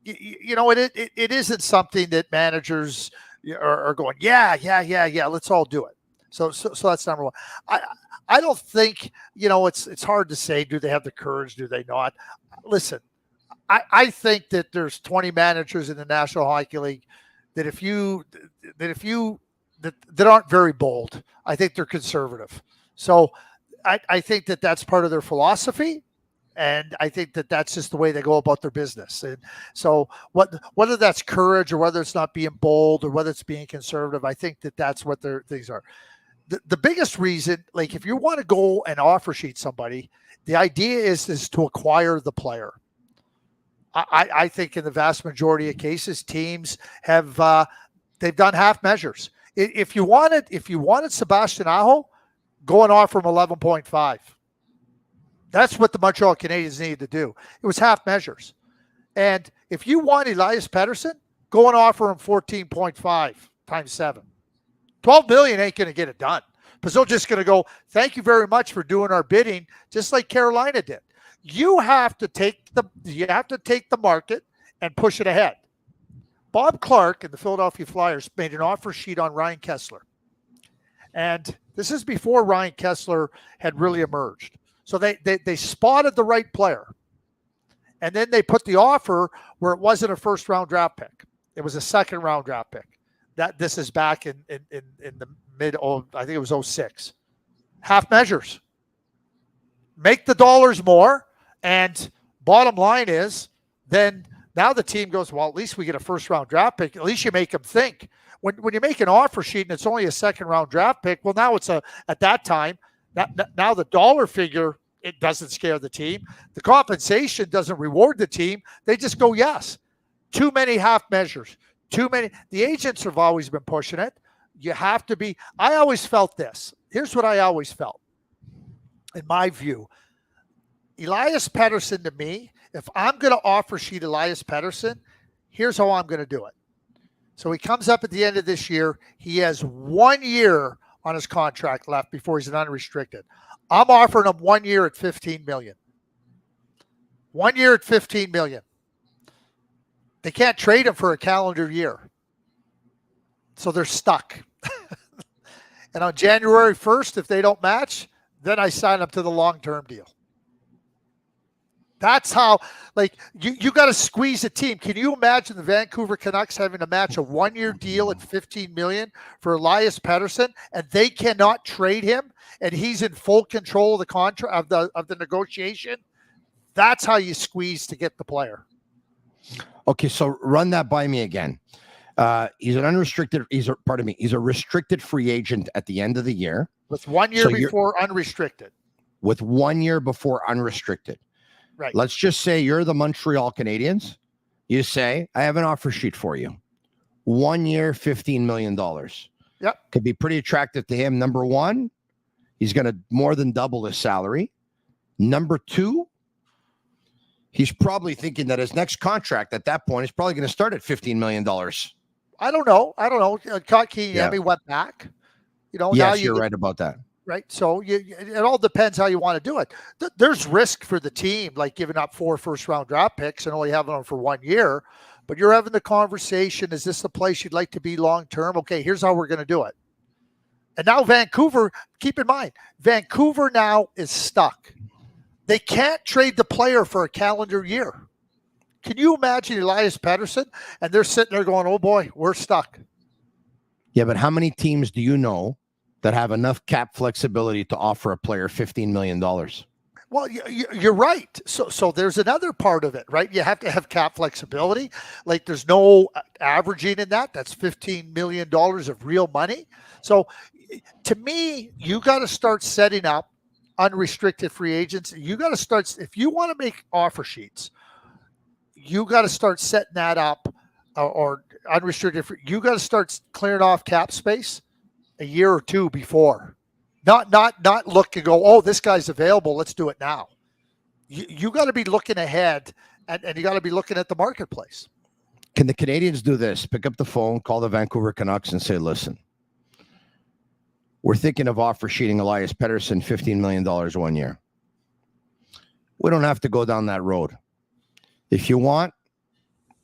it isn't something that managers are going, yeah, let's all do it. So that's number one. I don't think, it's hard to say, do they have the courage? Do they not? Listen, I think that there's 20 managers in the National Hockey League that that aren't very bold. I think they're conservative. So I think that that's part of their philosophy. And I think that that's just the way they go about their business. And so whether that's courage or whether it's not being bold or whether it's being conservative, I think that that's what their things are. The biggest reason, like, if you want to go and offer sheet somebody, the idea is to acquire the player. I think in the vast majority of cases, teams have they've done half measures. If you wanted Sebastian Aho, go and offer him 11.5. That's what the Montreal Canadiens needed to do. It was half measures. And if you want Elias Pettersson, go and offer him 14.5 times 7. $12 million ain't going to get it done. Because they're just going to go, thank you very much for doing our bidding, just like Carolina did. You have to take the market and push it ahead. Bob Clark and the Philadelphia Flyers made an offer sheet on Ryan Kesler. And this is before Ryan Kesler had really emerged. So they spotted the right player. And then they put the offer where it wasn't a first-round draft pick. It was a second-round draft pick. This is back in the I think it was 06. Half measures. Make the dollars more, and bottom line is, then now the team goes, well, at least we get a first-round draft pick. At least you make them think. When you make an offer sheet and it's only a second-round draft pick, well, now it's at that time, now the dollar figure, it doesn't scare the team. The compensation doesn't reward the team. They just go, yes. Too many half measures. Too many. The agents have always been pushing it. You have to be. I always felt this. Here's what I always felt. In my view, Elias Pettersson, to me, if I'm going to offer sheet Elias Pettersson, here's how I'm going to do it. So he comes up at the end of this year. He has 1 year on his contract left before he's an unrestricted. I'm offering him 1 year at $15 million. 1 year at $15 million. They can't trade him for a calendar year. So they're stuck. And on January 1st, if they don't match, then I sign up to the long-term deal. That's how, like, you got to squeeze a team. Can you imagine the Vancouver Canucks having to match a 1 year deal at $15 million for Elias Pettersson, and they cannot trade him, and he's in full control of the contract of the negotiation? That's how you squeeze to get the player. Okay, so run that by me again. He's a restricted free agent at the end of the year. With 1 year before unrestricted. With 1 year before unrestricted. Right. Let's just say you're the Montreal Canadiens. You say, I have an offer sheet for you. 1 year, $15 million. Yep. Could be pretty attractive to him. Number one, he's going to more than double his salary. Number two, he's probably thinking that his next contract at that point is probably going to start at $15 million. I don't know. Kotkaniemi went back. Now Yes, you're right about that. Right. So it all depends how you want to do it. There's risk for the team, like giving up 4 first-round draft picks and only having them for 1 year. But you're having the conversation, is this the place you'd like to be long-term? Okay, here's how we're going to do it. And now Vancouver, keep in mind, Vancouver now is stuck. They can't trade the player for a calendar year. Can you imagine Elias Pettersson? And they're sitting there going, oh boy, we're stuck. Yeah, but how many teams do you know that have enough cap flexibility to offer a player $15 million? Well, you're right. So there's another part of it, right? You have to have cap flexibility. Like there's no averaging in that. That's $15 million of real money. So to me, you got to start setting up unrestricted free agents. You got to start, if you want to make offer sheets, you got to start setting that up or unrestricted. You got to start clearing off cap space a year or two before. Not look and go, oh, this guy's available, let's do it now. You got to be looking ahead, and you got to be looking at the marketplace. Can the Canadiens do this? Pick up the phone, call the Vancouver Canucks and say, listen, we're thinking of offer sheeting Elias Pettersson $15 million 1 year. We don't have to go down that road. If you want,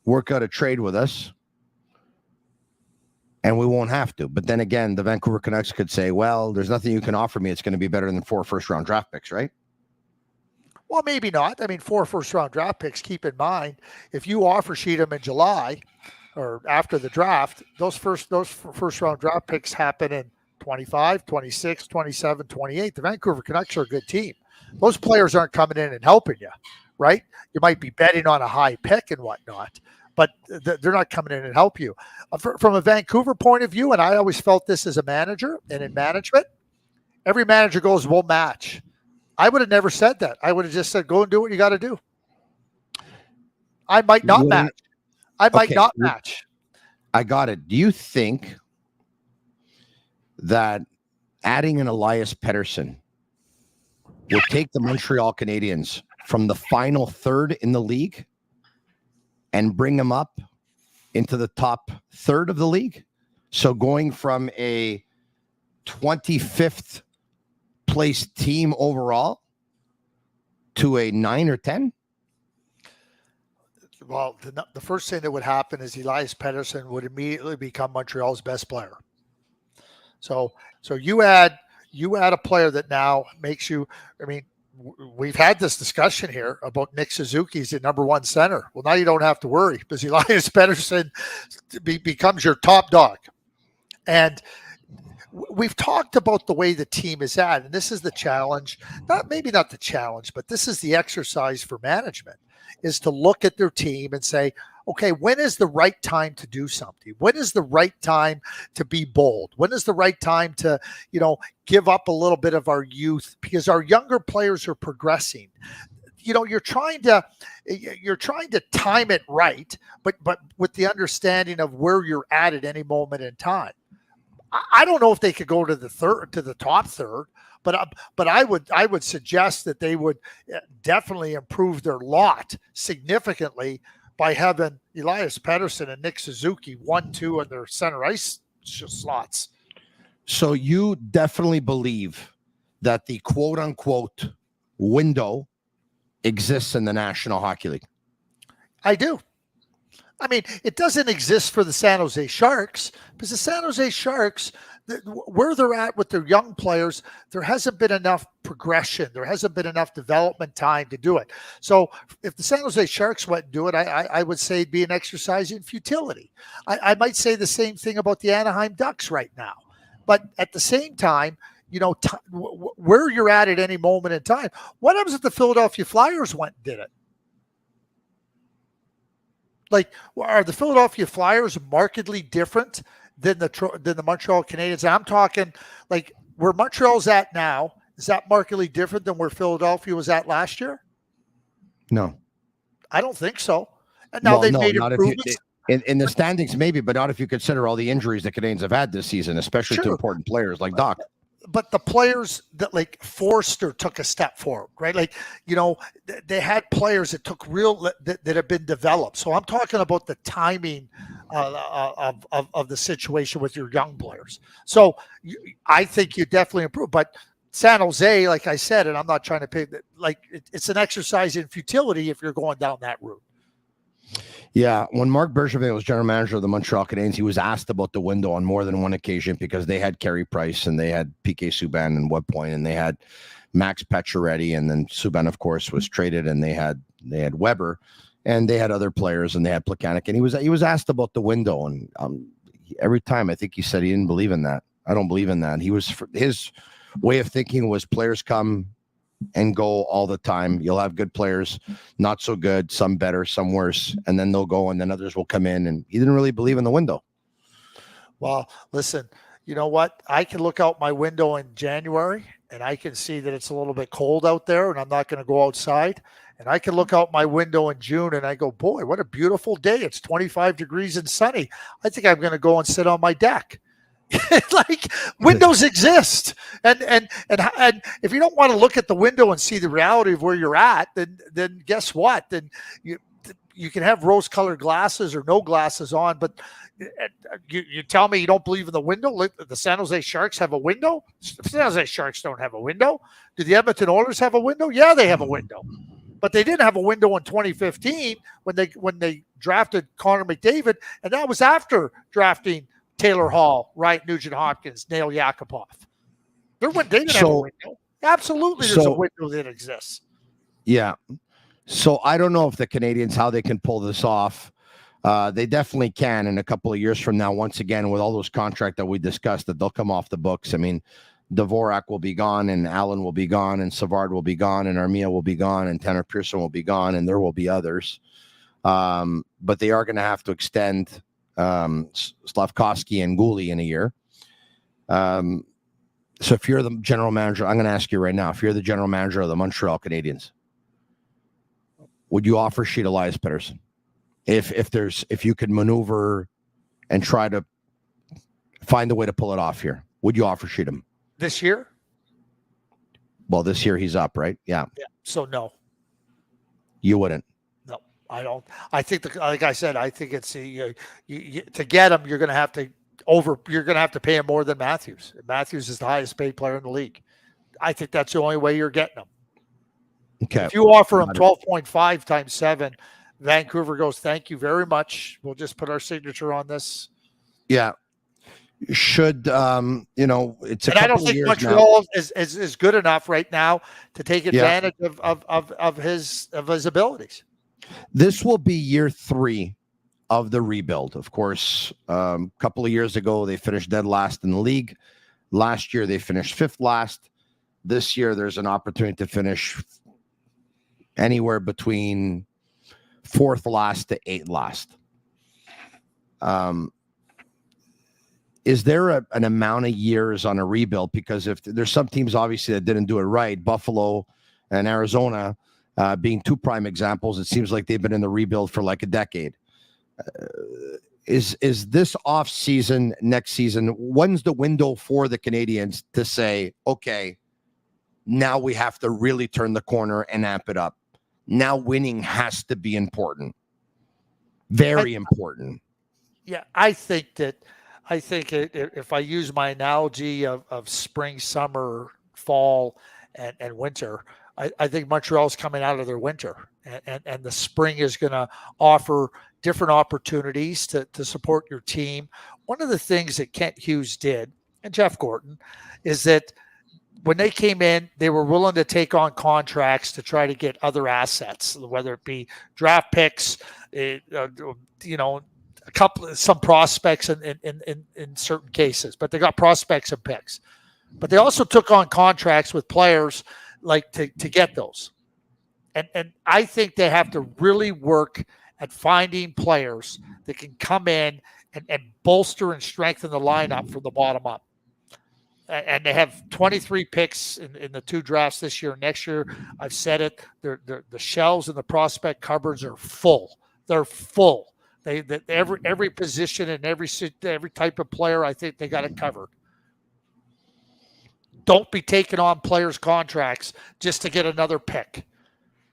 work out a trade with us, and we won't have to. But then again, the Vancouver Canucks could say, well, there's nothing you can offer me. It's going to be better than 4 first-round draft picks, right? Well, maybe not. I mean, 4 first-round draft picks, keep in mind, if you offer sheet them in July or after the draft, those first-round draft picks happen in 25, 26, 27, 28. The Vancouver Canucks are a good team. Those players aren't coming in and helping you, right? You might be betting on a high pick and whatnot, but they're not coming in and help you. From a Vancouver point of view, and I always felt this as a manager and in management, every manager goes, we'll match. I would have never said that. I would have just said, go and do what you got to do. I might not match. I might not match. I got it. Do you think that adding an Elias Pettersson will take the Montreal Canadiens from the final third in the league and bring them up into the top third of the league? So going from a 25th place team overall to a 9 or 10? Well, the first thing that would happen is Elias Pettersson would immediately become Montreal's best player. So you add a player that now makes you, I mean, we've had this discussion here about Nick Suzuki's the number 1 center. Well, now you don't have to worry because Elias Pettersson becomes your top dog. And we've talked about the way the team is at, and this is the challenge, maybe not the challenge, but this is the exercise for management, is to look at their team and say, okay, when is the right time to do something? When is the right time to be bold? When is the right time to, give up a little bit of our youth? Because our younger players are progressing. You're trying to time it right, but with the understanding of where you're at any moment in time. I don't know if they could go to the top third, but I would suggest that they would definitely improve their lot significantly by having Elias Pettersson and Nick Suzuki 1, 2 in their center ice slots. So you definitely believe that the quote unquote window exists in the National Hockey League? I do. I mean, it doesn't exist for the San Jose Sharks because the San Jose Sharks, where they're at with their young players, there hasn't been enough progression. There hasn't been enough development time to do it. So if the San Jose Sharks went and do it, I would say it'd be an exercise in futility. I might say the same thing about the Anaheim Ducks right now. But at the same time, where you're at any moment in time, what happens if the Philadelphia Flyers went and did it? Like, are the Philadelphia Flyers markedly different than the Montreal Canadiens? And I'm talking like where Montreal's at now. Is that markedly different than where Philadelphia was at last year? No, I don't think so. And now they've made improvements. In the standings, maybe, but not if you consider all the injuries the Canadiens have had this season, especially to important players like Doc. But the players that like Forster took a step forward, right? Like, they had players that took that have been developed. So I'm talking about the timing of the situation with your young players. So I think you definitely improve. But San Jose, like I said, and I'm not trying to pick, like it's an exercise in futility if you're going down that route. Yeah, when Marc Bergevin was general manager of the Montreal Canadiens, he was asked about the window on more than one occasion because they had Carey Price and they had PK Subban and what point, and they had Max Pacioretty, and then Subban, of course, was traded, and they had Weber, and they had other players, and they had Plekanec, and he was asked about the window, and every time I think he said he didn't believe in that. I don't believe in that. His way of thinking was players come and go all the time. You'll have good players, not so good, some better, some worse, and then they'll go, and then others will come in. And he didn't really believe in the window. Well, listen, you know what? I can look out my window in January, and I can see that it's a little bit cold out there, and I'm not going to go outside. And I can look out my window in June, and I go, boy, what a beautiful day. It's 25 degrees and sunny. I think I'm going to go and sit on my deck. Like, windows exist, and if you don't want to look at the window and see the reality of where you're at, then guess what? Then you can have rose-colored glasses or no glasses on, but you tell me you don't believe in the window. The San Jose Sharks have a window. The San Jose Sharks don't have a window. Do the Edmonton Oilers have a window? Yeah, they have a window, but they didn't have a window in 2015 when they drafted Connor McDavid, and that was after drafting Taylor Hall, Ryan Nugent-Hopkins, Nail Yakupov. They didn't have a window. Absolutely, there's a window that exists. Yeah. So I don't know if the Canadiens, how they can pull this off. They definitely can in a couple of years from now, once again, with all those contracts that we discussed, that they'll come off the books. I mean, Dvorak will be gone, and Allen will be gone, and Savard will be gone, and Armia will be gone, and Tanner Pearson will be gone, and there will be others. But they are going to have to extend Slavkovsky and Goulet in a year. So if you're the general manager, I'm going to ask you right now, if you're the general manager of the Montreal Canadiens, would you offer sheet Elias Pettersson? If you could maneuver and try to find a way to pull it off here, would you offer sheet him? This year? Well, this year he's up, right? Yeah. So no. You wouldn't. I don't. I think, like I said, I think it's to get him, you're going to have to pay him more than Matthews. Matthews is the highest paid player in the league. I think that's the only way you're getting him. Okay. If you offer him 12.5 times 7, Vancouver goes, thank you very much. We'll just put our signature on this. Yeah. Should it's a and I don't couple think years Montreal is good enough right now to take advantage of his abilities. This will be year 3 of the rebuild. Of course, a couple of years ago, they finished dead last in the league. Last year, they finished 5th last. This year, there's an opportunity to finish anywhere between 4th last to 8th last. Is there an amount of years on a rebuild? Because if there's some teams, obviously, that didn't do it right, Buffalo and Arizona, being 2 prime examples, it seems like they've been in the rebuild for like a decade. Is this off season, next season, when's the window for the Canadiens to say, okay, now we have to really turn the corner and amp it up? Now winning has to be important. Very important. Yeah, I think if I use my analogy of spring, summer, fall, and winter, I think Montreal's coming out of their winter, and the spring is going to offer different opportunities to support your team. One of the things that Kent Hughes did, and Jeff Gorton, is that when they came in, they were willing to take on contracts to try to get other assets, whether it be draft picks, some prospects in certain cases, but they got prospects and picks. But they also took on contracts with players like to get those. And I think they have to really work at finding players that can come in and bolster and strengthen the lineup from the bottom up. And they have 23 picks in the 2 drafts this year. Next year, I've said it, the shelves and the prospect cupboards are full. They're full. Every position and every type of player, I think they got it covered. Don't be taking on players' contracts just to get another pick.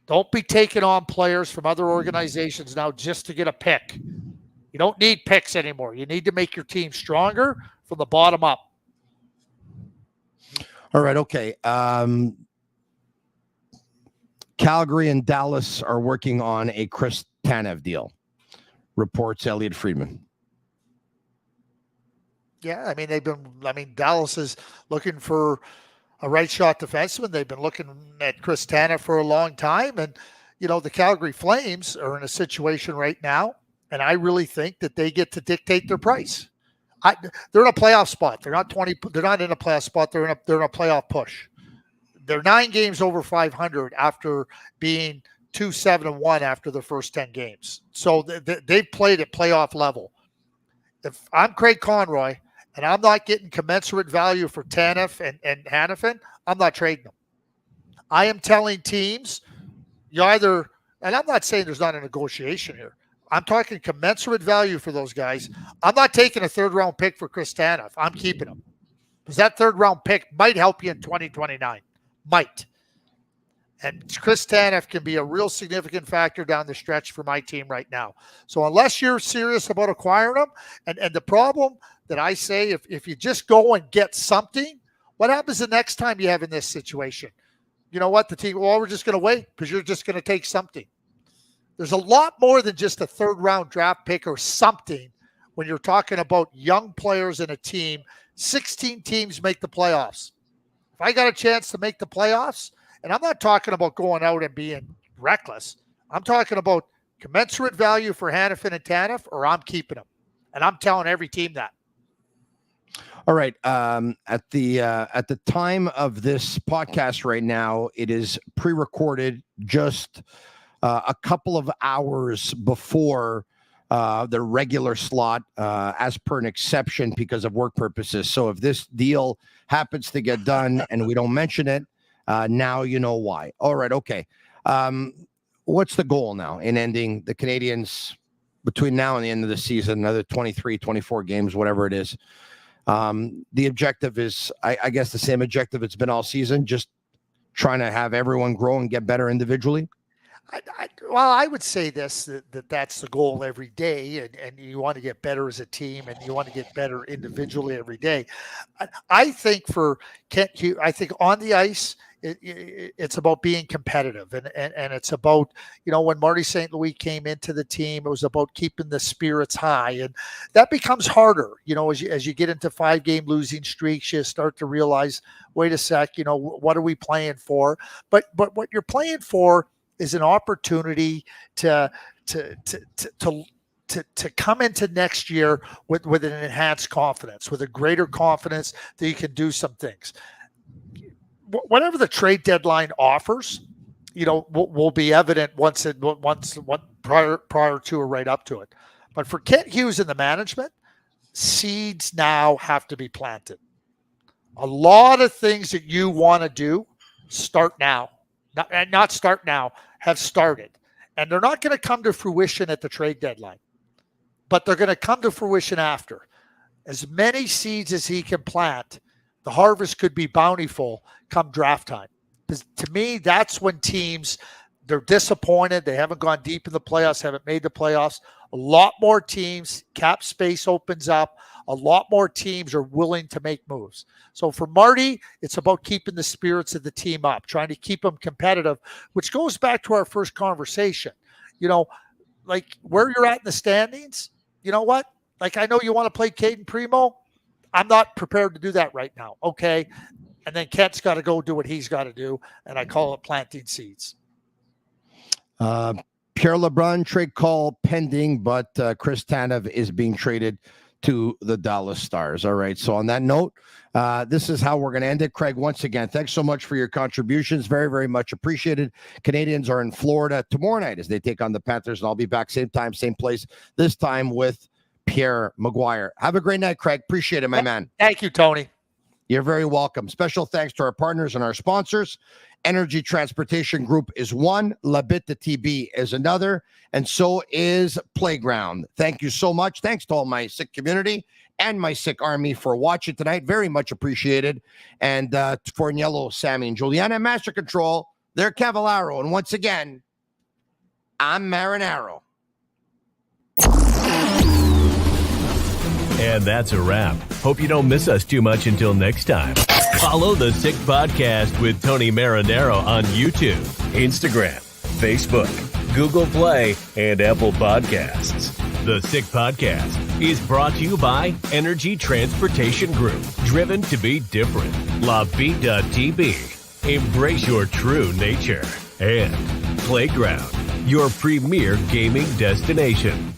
Don't be taking on players from other organizations now just to get a pick. You don't need picks anymore. You need to make your team stronger from the bottom up. All right. Okay. Calgary and Dallas are working on a Chris Tanev deal, reports Elliot Friedman. Yeah, Dallas is looking for a right shot defenseman. They've been looking at Chris Tanev for a long time. And, the Calgary Flames are in a situation right now, and I really think that they get to dictate their price. They're in a playoff spot. They're not in a playoff spot. They're in a playoff push. They're 9 games over 500 after being 2-7-1 after the first 10 games. So they've played at playoff level. If I'm Craig Conroy and I'm not getting commensurate value for Tanev and Hanifin, I'm not trading them. I am telling teams, you either, and I'm not saying there's not a negotiation here. I'm talking commensurate value for those guys. I'm not taking a third-round pick for Chris Tanev. I'm keeping him. Because that third-round pick might help you in 2029. Might. And Chris Tanev can be a real significant factor down the stretch for my team right now. So unless you're serious about acquiring him, and the problem that I say, if you just go and get something, what happens the next time you have in this situation? You know what? The team, we're just going to wait because you're just going to take something. There's a lot more than just a third-round draft pick or something when you're talking about young players in a team. 16 teams make the playoffs. If I got a chance to make the playoffs, and I'm not talking about going out and being reckless. I'm talking about commensurate value for Hanifin and Tanev, or I'm keeping them. And I'm telling every team that. All right. At the time of this podcast right now, it is pre-recorded just a couple of hours before the regular slot, as per an exception because of work purposes. So if this deal happens to get done and we don't mention it, now you know why. All right. Okay. What's the goal now in ending the Canadiens between now and the end of the season? Another 23, 24 games, whatever it is. The objective is, I guess, the same objective it's been all season, just trying to have everyone grow and get better individually. I would say that's the goal every day, and you want to get better as a team, and you want to get better individually every day. I think for Kent Hughes, I think on the ice, it's about being competitive, and it's about, when Marty St. Louis came into the team, it was about keeping the spirits high, and that becomes harder. As you get into 5-game losing streaks, you start to realize, wait a sec, what are we playing for? But what you're playing for is an opportunity to come into next year with an enhanced confidence, with a greater confidence that you can do some things. Whatever the trade deadline offers, will be evident once prior to or right up to it. But for Kent Hughes and the management, seeds now have to be planted. A lot of things that you want to do start now. Not start now, have started. And they're not going to come to fruition at the trade deadline, but they're going to come to fruition after. As many seeds as he can plant, the harvest could be bountiful come draft time. Because to me, that's when teams, they're disappointed. They haven't gone deep in the playoffs, haven't made the playoffs. A lot more teams, cap space opens up. A lot more teams are willing to make moves. So for Marty, it's about keeping the spirits of the team up, trying to keep them competitive, which goes back to our first conversation. Like where you're at in the standings, you know what? Like, I know you want to play Caden Primo. I'm not prepared to do that right now. Okay. And then Kent's got to go do what he's got to do. And I call it planting seeds. Pierre LeBrun trade call pending, but Chris Tanev is being traded to the Dallas Stars. All right. So on that note, this is how we're going to end it. Craig, once again, thanks so much for your contributions. Very, very much appreciated. Canadiens are in Florida tomorrow night as they take on the Panthers, and I'll be back same time, same place, this time with Pierre Maguire. Have a great night, Craig. Appreciate it, my man. Thank you, Tony. You're very welcome. Special thanks to our partners and our sponsors. Energy Transportation Group is one. Labit the TB is another. And so is Playground. Thank you so much. Thanks to all my sick community and my sick army for watching tonight. Very much appreciated. And for Niello, Sammy, and Juliana, Master Control, they're Cavallaro. And once again, I'm Marinaro. And that's a wrap. Hope you don't miss us too much until next time. Follow The Sick Podcast with Tony Marinaro on YouTube, Instagram, Facebook, Google Play, and Apple Podcasts. The Sick Podcast is brought to you by Energy Transportation Group, driven to be different. LaVie.tv, embrace your true nature. And Playground, your premier gaming destination.